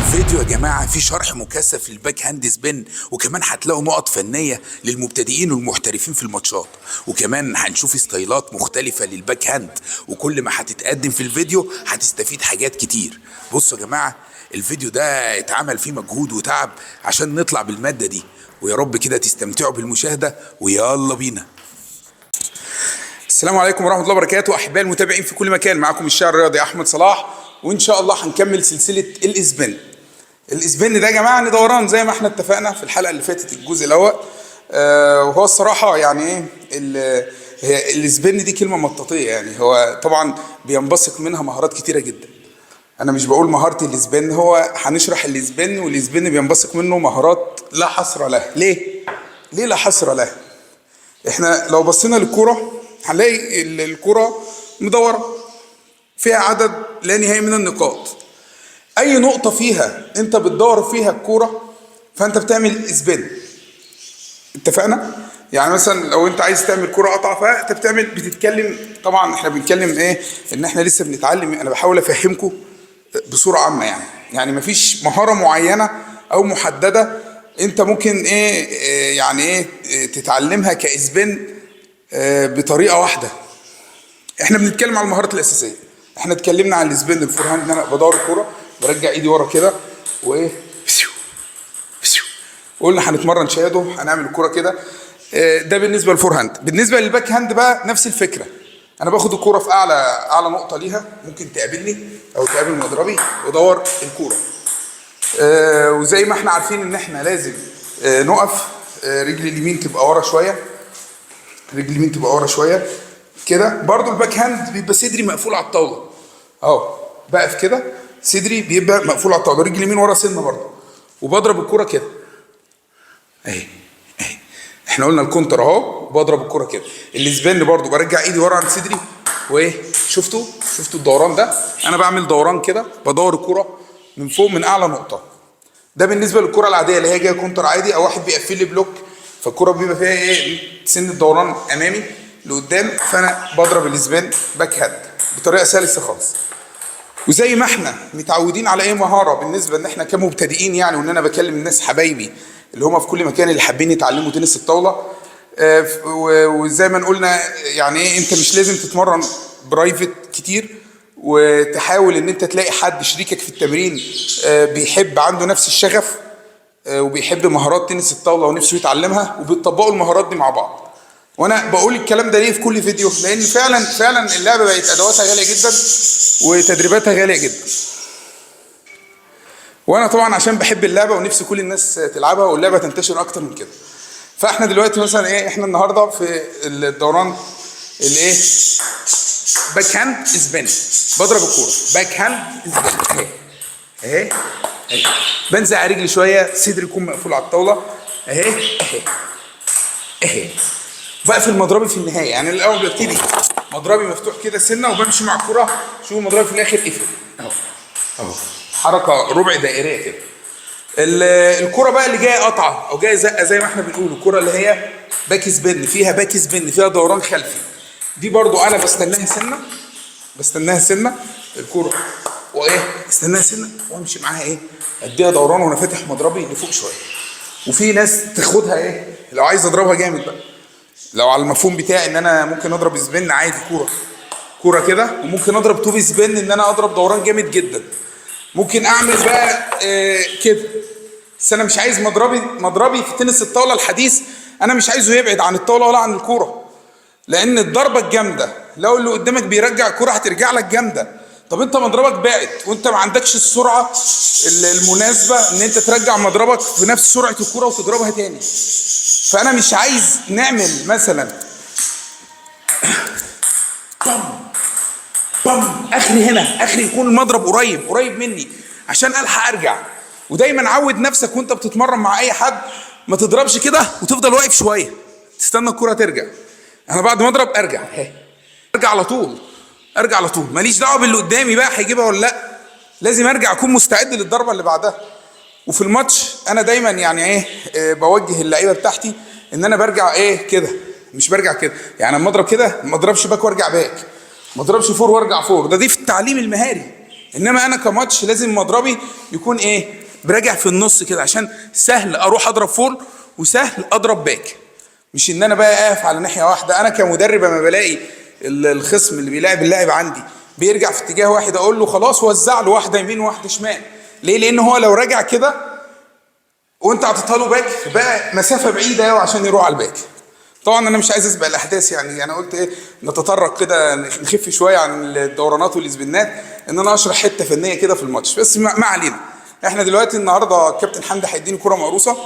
الفيديو يا جماعة فيه شرح مكثف للباك هاند سبين، وكمان هتلاقوا نقط فنية للمبتدئين والمحترفين في الماتشات، وكمان هنشوف ستايلات مختلفة للباك هاند. وكل ما هتتقدم في الفيديو هتستفيد حاجات كتير. بصوا يا جماعة، الفيديو ده اتعمل فيه مجهود وتعب عشان نطلع بالمادة دي، ويا رب كده تستمتعوا بالمشاهدة. ويلا بينا. السلام عليكم ورحمة الله وبركاته، أحبائي المتابعين في كل مكان. معكم الشاعر الرياضي أحمد صلاح، وإن شاء الله هنكمل سلسلة الإسبن. الإسبن ده يا جماعة دوران زي ما احنا اتفقنا في الحلقة اللي فاتت الجزء الأول. وهو الصراحة يعني إيه هي الإسبن دي كلمة مطاطية، يعني هو طبعا بينبثق منها مهارات كتيرة جدا. أنا مش بقول مهارة الإسبن، هو هنشرح الإسبن، والإسبن بينبثق منه مهارات لا حصر لها. ليه لا حصر لها؟ احنا لو بصينا للكرة هنلاقي الكرة مدورة فيها عدد لا نهائي من النقاط. اي نقطة فيها انت بتدور فيها الكرة فانت بتعمل اسبان. اتفقنا؟ يعني مثلا لو انت عايز تعمل كرة قطعة فانت بتتكلم، طبعا احنا بنتكلم ايه، ان احنا لسه بنتعلم. انا بحاول افهمكم بصورة عامة، يعني مفيش مهارة معينة او محددة انت ممكن تتعلمها كاسبان بطريقة واحدة. احنا بنتكلم على المهارات الاساسيه. احنا اتكلمنا عن السبين الفور هاند، ان انا بدور الكوره برجع ايدي ورا كده وايه قلنا هنتمرن شادو، هنعمل الكوره كده. ده بالنسبه للفور هاند. بالنسبه للباك هاند بقى نفس الفكره. انا باخد الكوره في اعلى نقطه ليها، ممكن تقابلني او تقابل مضربي، وادور الكوره. وزي ما احنا عارفين ان احنا لازم نقف، رجل اليمين تبقى ورا شويه، كده. برضو الباك هاند بيبقى صدري مقفول على الطاوله اهو، بقف كده صدري بيبقى مقفول على الطاوله، رجل اليمين ورا سنه برضو، وبضرب الكوره كده اهي. احنا قلنا الكونتر اهو، بضرب الكوره كده. الاسبان برضو برجع ايدي ورا عند صدري وايه، شفتوا الدوران ده؟ انا بعمل دوران كده، بدور الكوره من فوق من اعلى نقطه. ده بالنسبه للكوره العاديه اللي هي جايه كونتر عادي، او واحد بيقفل لي بلوك، فالكوره بيبقى فيها ايه، سن الدوران امامي لقدام، فانا بضرب الاسبان باك هاند بطريقه سلسه خالص. وزي ما احنا متعودين على ايه مهاره بالنسبه ان احنا كمبتدئين، يعني وان انا بكلم الناس حبايبي اللي هم في كل مكان اللي حابين يتعلموا تنس الطاوله. وزي ما قلنا يعني ايه، انت مش لازم تتمرن برايفت كتير، وتحاول ان انت تلاقي حد شريكك في التمرين بيحب، عنده نفس الشغف وبيحب مهارات تنس الطاوله ونفسه يتعلمها، وبتطبقوا المهارات دي مع بعض. وانا بقول الكلام ده ليه في كل فيديو؟ لان فعلا اللعبه بقت ادواتها غاليه جدا وتدريباتها غاليه جدا. وانا طبعا عشان بحب اللعبه ونفسي كل الناس تلعبها واللعبه تنتشر اكتر من كده. فاحنا دلوقتي مثلا ايه، احنا النهارده في الدوران الايه، باك هاند اسبان، بضرب الكوره باك هاند اسبان اهي. بنزل على رجلي شويه، صدري يكون مقفول على الطاوله اهي. بقفل مضربي في النهايه، يعني الاول ببتدي مضربي مفتوح كده سنه، وبمشي مع الكوره. شوفوا مضربي في الاخر قفل اهو، حركه ربع دائريه كده. الكوره بقى اللي جايه قطعه او جايه زقه زي ما احنا بنقول، الكوره اللي هي باك سبين، فيها دوران خلفي، دي برضو انا بستناها سنه الكوره وايه، استناها سنه وامشي معاها ايه، اديها دوران وانا فاتح مضربي لفوق شويه. وفي ناس تاخدها ايه، لو عايز اضربها جامد بقى، لو على المفهوم بتاعي ان انا ممكن اضرب سبين عادي كوره كده، وممكن اضرب توب سبين ان انا اضرب دوران جامد جدا. ممكن اعمل بقى كده. بس انا مش عايز مضربي في تنس الطاوله الحديث، انا مش عايزه يبعد عن الطاوله ولا عن الكوره، لان الضربه الجامده لو اللي قدامك بيرجع الكوره هترجع لك جامده. طب انت مضربك بعد وانت ما عندكش السرعه المناسبه ان انت ترجع مضربك في نفس سرعه الكوره وتضربها تاني. فانا مش عايز نعمل مثلا بام اخري يكون المضرب قريب مني عشان الحق ارجع. ودايما عود نفسك وانت بتتمرن مع اي حد، ما تضربش كده وتفضل واقف شويه تستنى الكوره ترجع. انا بعد ما اضرب ارجع على طول، ماليش دعوه باللي قدامي بقى هيجيبها ولا لا، لازم ارجع اكون مستعد للضربه اللي بعدها. وفي الماتش انا دايما يعني ايه بوجه اللعيبه بتاعتي ان انا برجع ايه كده، مش برجع كده. يعني لما اضرب كده ما اضربش باك وارجع باك، ما اضربش فور وارجع فور، دي في التعليم المهاري. انما انا كماتش لازم مضربي يكون ايه؟ براجع في النص كده، عشان سهل اروح اضرب فول وسهل اضرب باك. مش ان انا بقى اقف على ناحيه واحده. انا كمدرب لما بلاقي الخصم اللي بيلاعب اللاعب عندي بيرجع في اتجاه واحد، اقول له خلاص وزع له واحده يمين وواحده شمال. ليه؟ لان هو لو رجع كده وانت عطيتها له باك بقى مسافه بعيده قوي عشان يروح على الباك. طبعا انا مش عايز اسبق الاحداث، يعني انا قلت ايه، نتطرق كده نخف شويه عن الدورانات والاسبنات، ان انا اشرح حته فنيه كده في الماتش. بس ما علينا. احنا دلوقتي النهارده الكابتن حمدي هيديني كره مقروصه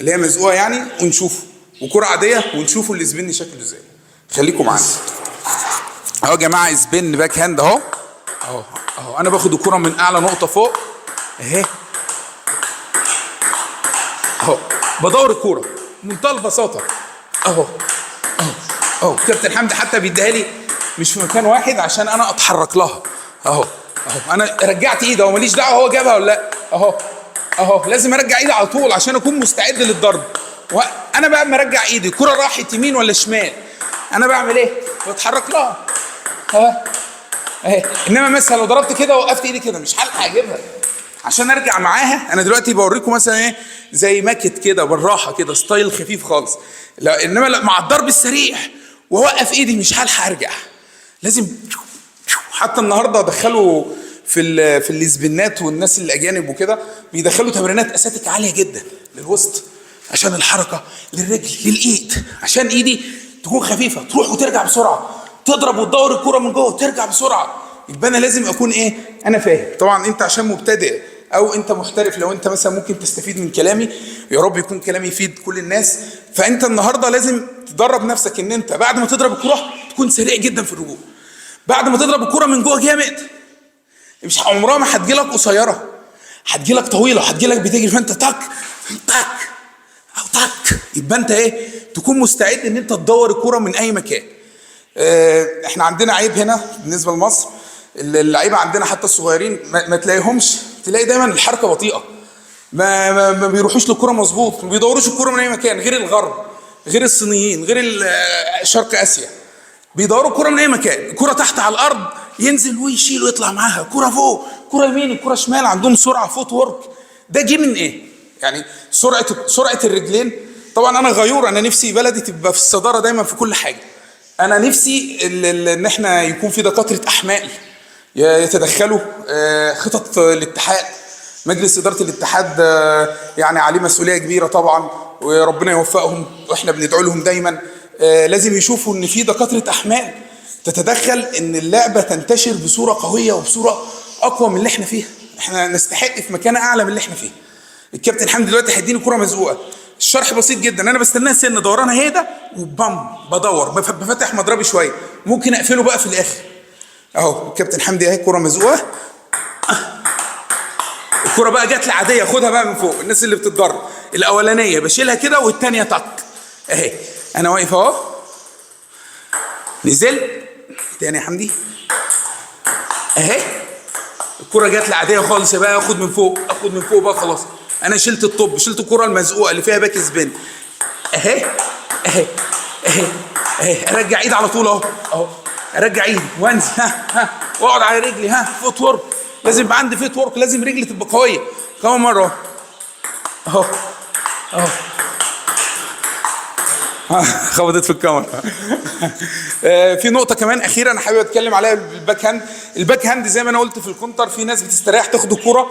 اللي هي مزقوقه يعني، ونشوفه، وكره عاديه ونشوفوا الاسبن شكله ازاي. خليكم معانا اهو يا جماعه. اسبن باك هاند اهو اهو. انا باخد الكره من اعلى نقطه فوق اهي اهو، بدور الكوره بمنتهى البساطه اهو اهو. كابتن حمدي حتى بيديها لي مش في مكان واحد عشان انا اتحرك لها اهو اهو. انا رجعت ايدي اهو، ماليش دعوه هو جابها ولا لا اهو اهو. لازم ارجع ايدي على طول عشان اكون مستعد للضرب. وانا بقى مرجع ايدي، الكره راحت يمين ولا شمال، انا بعمل ايه؟ بتحرك لها اهي. انما مثلا لو ضربت كده ووقفت ايدي كده مش هلحق اجيبها عشان ارجع معاها. انا دلوقتي بوريكم مثلا ايه، زي ماكت كده بالراحه كده، ستايل خفيف خالص. لا انما لا، مع الضرب السريع واوقف ايدي مش هلحق ارجع. لازم. حتى النهارده دخلوا في الاسبنات والناس الاجانب وكده بيدخلوا تمرينات اساتيك عاليه جدا للوسط عشان الحركه، للرجل، للايد، عشان ايدي تكون خفيفه تروح وترجع بسرعه، تضرب وتدور الكره من جوه وترجع بسرعه. يبقى انا لازم اكون ايه؟ انا فاهم. طبعا انت عشان مبتدئ او انت محترف، لو انت مثلا ممكن تستفيد من كلامي، يا رب يكون كلامي يفيد كل الناس. فانت النهارده لازم تدرب نفسك ان انت بعد ما تضرب الكره تكون سريع جدا في الرجوع. بعد ما تضرب الكره من جوه جامد، مش عمرها ما هتجيلك قصيره، هتجيلك طويله، هتجيلك بتجري، فانت تك تك او تك. يبقى انت ايه؟ تكون مستعد ان انت تدور الكره من اي مكان. احنا عندنا عيب هنا بالنسبه لمصر، اللعيبه عندنا حتى الصغيرين ما تلاقيهمش، تلاقي دايما الحركه بطيئه، ما بيروحوش للكره مظبوط، ما بيدوروش الكره من اي مكان، غير الغرب، غير الصينيين، غير شرق اسيا. بيدوروا الكره من اي مكان. الكره تحت على الارض ينزل ويشيل ويطلع معاها، كره فوق، كره يمين، كره شمال. عندهم سرعه، فوت ورك. ده جه من ايه؟ يعني سرعه الرجلين. طبعا انا غيور، انا نفسي بلدي تبقى في الصداره دايما في كل حاجه. انا نفسي ان احنا يكون في دكاتره احمال يتدخلوا. خطط الاتحاد، مجلس اداره الاتحاد يعني عليه مسؤوليه كبيره طبعا، وربنا يوفقهم واحنا بندعو لهم دايما. لازم يشوفوا ان في دكاتره احمال تتدخل ان اللعبه تنتشر بصوره قويه وبصوره اقوى من اللي احنا فيها. احنا نستحق في مكان اعلى من اللي احنا فيه. الكابتن حمدي دلوقتي هيديني كره مزقوقه، الشرح بسيط جدا. انا بستناها سن دورانها هيدا وبام بدور، بفتح مضربي شويه، ممكن اقفله بقى في الاخر اهو. الكابتن حمدي اهي كره مزقوقه. الكره بقى جات لي عاديه، خدها بقى من فوق. الناس اللي بتتدرب الاولانيه بشيلها كده، والثانيه طق اهي. انا واقف اهو، نزل تاني يا حمدي اهي. الكره جات لي عاديه خالص يا بقى، اخد من فوق، اخد من فوق بقى خلاص. انا شلت الطب، شلت الكره المزقوقه اللي فيها باك سبين اهي اهي اهي اهي. ارجع ايدي على طول اهو اهو، ارجع ايدي وانزل واقعد على رجلي فوت ورك. لازم يبقى عندي فوت ورك، لازم رجلي تبقى قويه. كمان مره اهو اهو خبطت في الكاميرا. في نقطة كمان أخيرة أنا حابب أتكلم عليها بالباك هاند. الباك هاند زي ما أنا قلت في الكونتر، في ناس بتستريح تاخد الكرة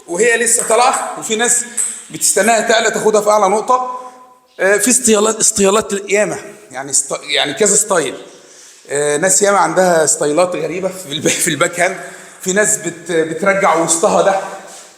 وهي لسه طالعة، وفي ناس بتستناها تعلى تاخدها في أعلى نقطة. في استيالات ياما، يعني كذا ستايل. ناس ياما عندها ستايلات غريبة في الباك هاند. في ناس بترجع وسطها ده،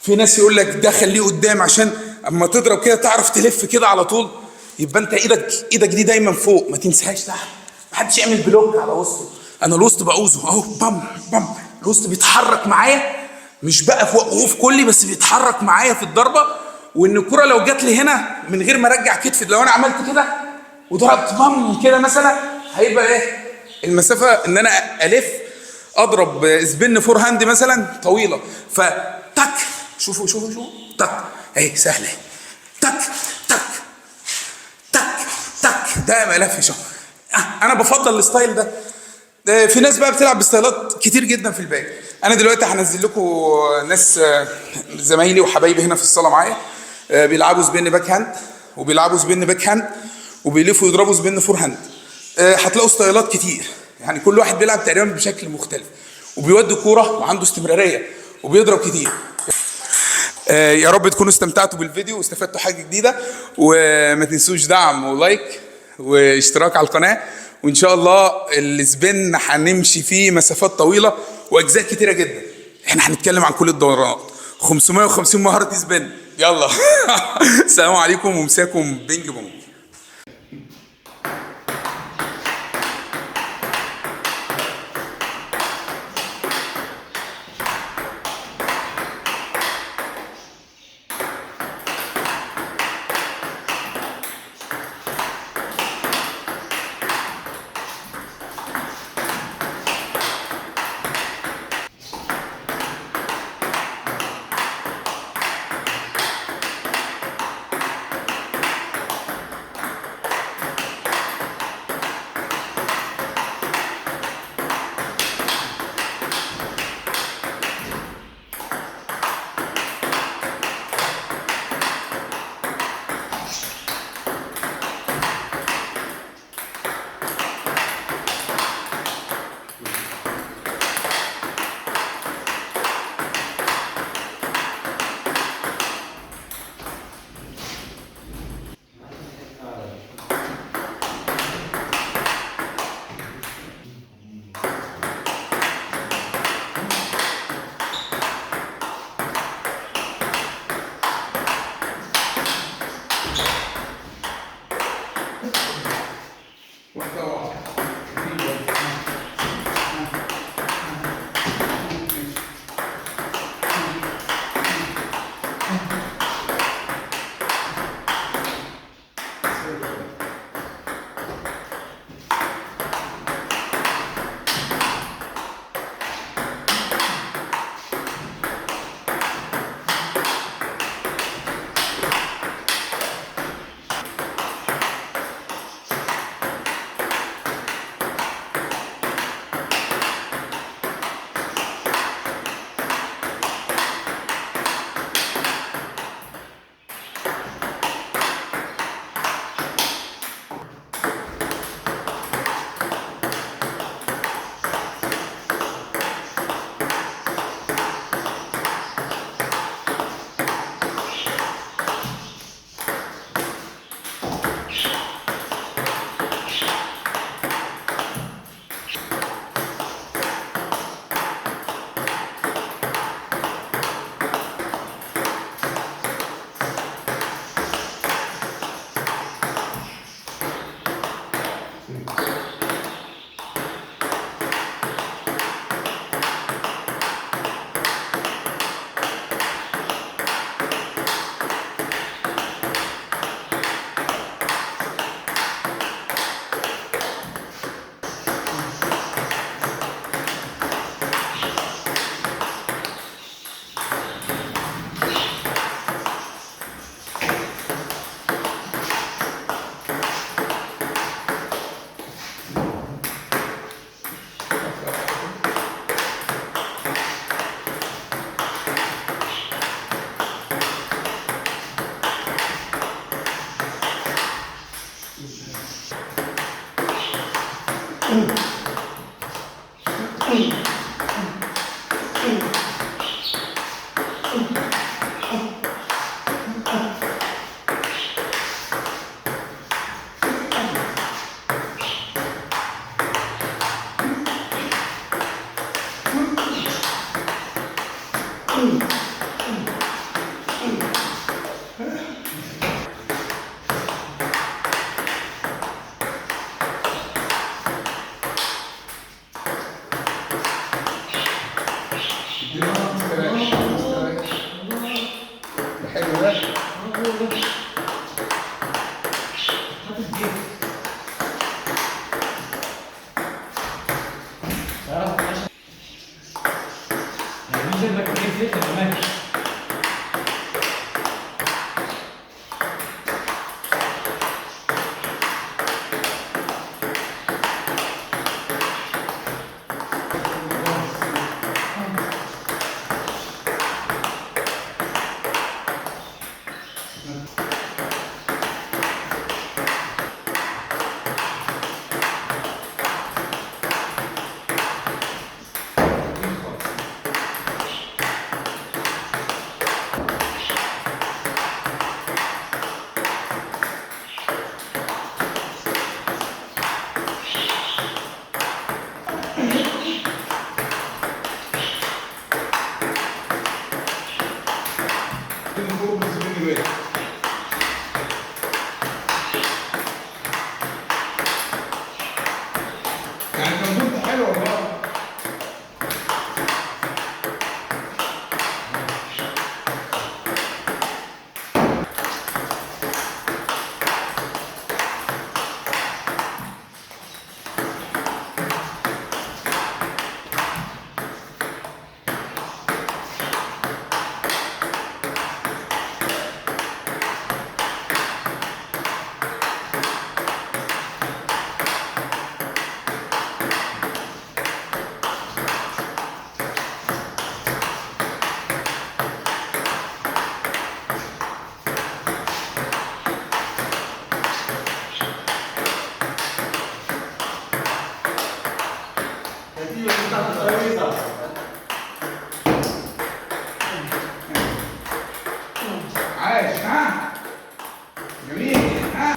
في ناس يقول لك ده خليه قدام عشان أما تضرب كده تعرف تلف كده على طول. يبقى انت ايدك دي دايما فوق، ما تنساهاش تحت. ما حدش يعمل بلوك على وسطه. انا الوسط بعوزه اهو، بام بام. الوسط بيتحرك معايا، مش بقى في وقوف كلي بس بيتحرك معايا في الضربه. وان الكره لو جات لي هنا من غير ما ارجع كتفي، لو انا عملت كده وضربت بام كده مثلا، هيبقى ايه المسافه ان انا الف اضرب سبين فور هاند مثلا طويله. فتك، شوفوا تك اهي سهله، تك تك تك تك. ده ما لفش. انا بفضل الستايل ده. في ناس بقى بتلعب بستايلات كتير جدا في الباك. انا دلوقتي هنزل لكم ناس زمايلي وحبايبي هنا في الصاله معايا بيلعبوا سبين باك هاند، وبيلعبوا سبين باك هاند، وبيلفوا يضربوا سبين فور هاند. هتلاقوا ستايلات كتير، يعني كل واحد بيلعب تقريبا بشكل مختلف، وبيودي كوره وعنده استمراريه وبيضرب كتير. يا رب تكونوا استمتعتوا بالفيديو واستفدتوا حاجه جديده، وما تنسوش دعم ولايك واشتراك على القناه. وان شاء الله السبين هنمشي فيه مسافات طويله واجزاء كتيره جدا. احنا هنتكلم عن كل الدورات، 550 مهاره سبين. يلا السلام عليكم ومساكم بينج بونج. فين الفورمز مني بقى؟ يعني كان حلو والله. عايش ها؟ جميل ها؟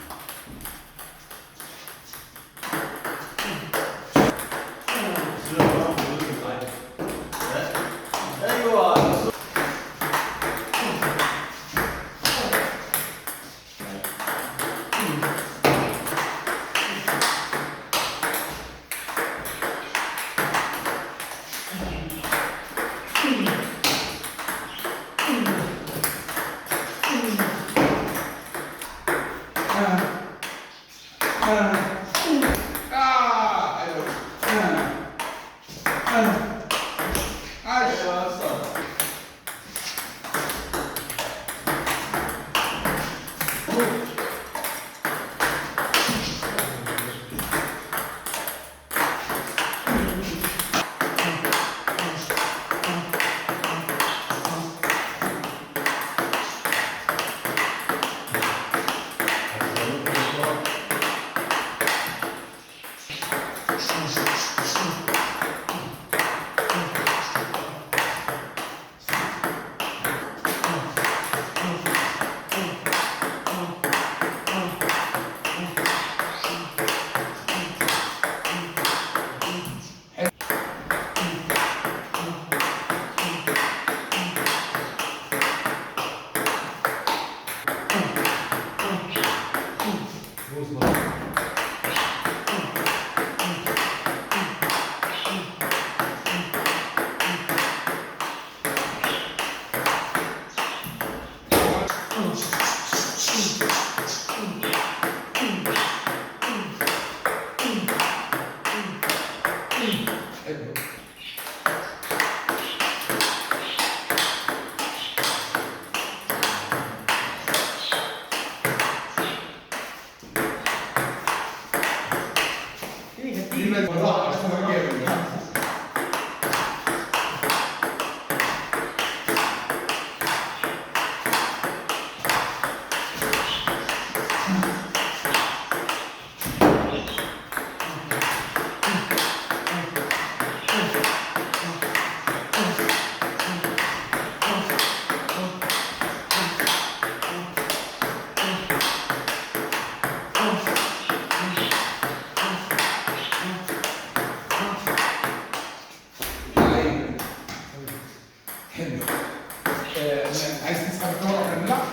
عايز تسحب الكاميرا وتعملها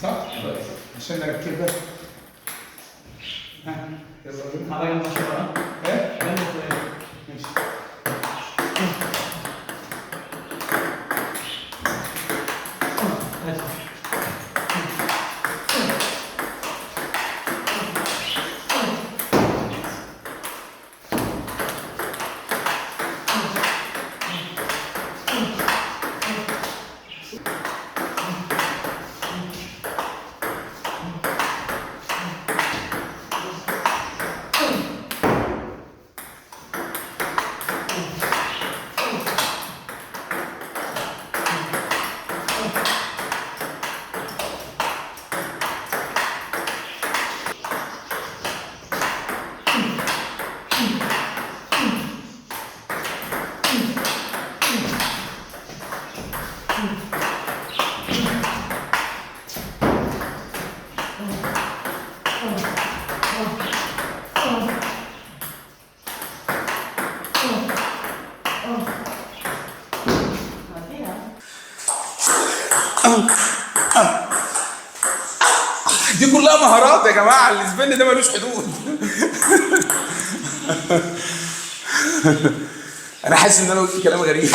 صح؟ عشان نركبها. ها يلا بينا. على جنب شوية. ايه؟ جنب شوية. ماشي. كلها مهارات يا جماعه، السبين ده ملوش حدود. انا حاسس ان انا قلت كلام غريب.